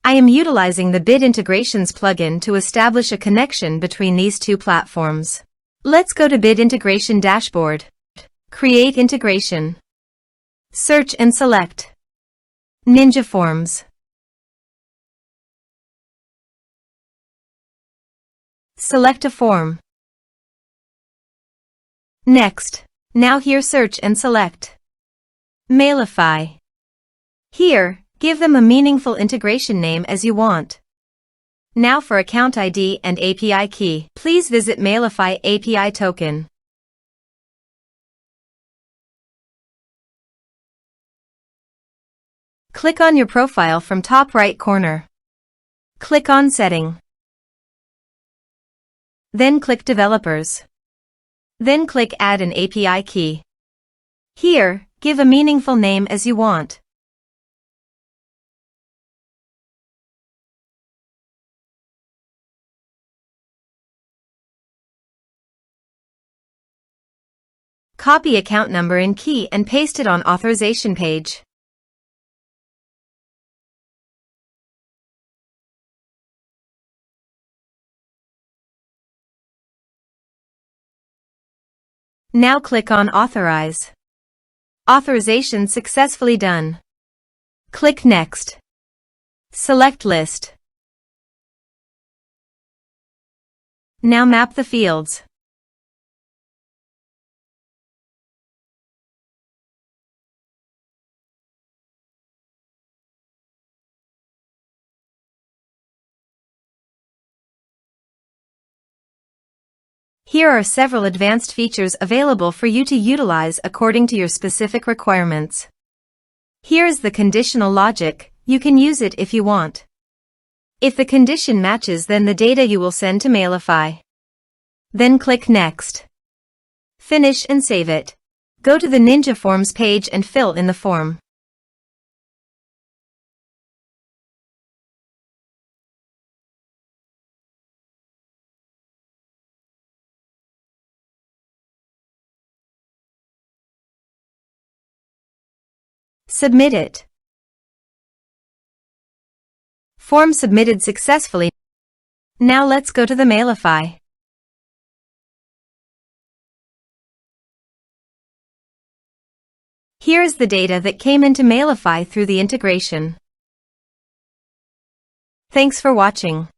I am utilizing the Bid Integrations plugin to establish a connection between these two platforms. Let's go to Bid Integration Dashboard. Create Integration. Search and select Ninja Forms. Select a form. Next, now here search and select Mailify. Here, give them a meaningful integration name as you want. Now for account ID and API key, please visit Mailify API token. Click on your profile from top right corner. Click on Setting. Then click Developers. Then click Add an API key. Here, give a meaningful name as you want. Copy account number and key and paste it on authorization page. Now click on Authorize. Authorization successfully done. Click Next. Select List. Now map the fields. Here are several advanced features available for you to utilize according to your specific requirements. Here is the conditional logic. You can use it if you want. If the condition matches, then the data you will send to Mailify. Then click Next. Finish and save it. Go to the Ninja Forms page and fill in the form. Submit it. Form submitted successfully. Now let's go to the Mailify. Here is the data that came into Mailify through the integration. Thanks for watching.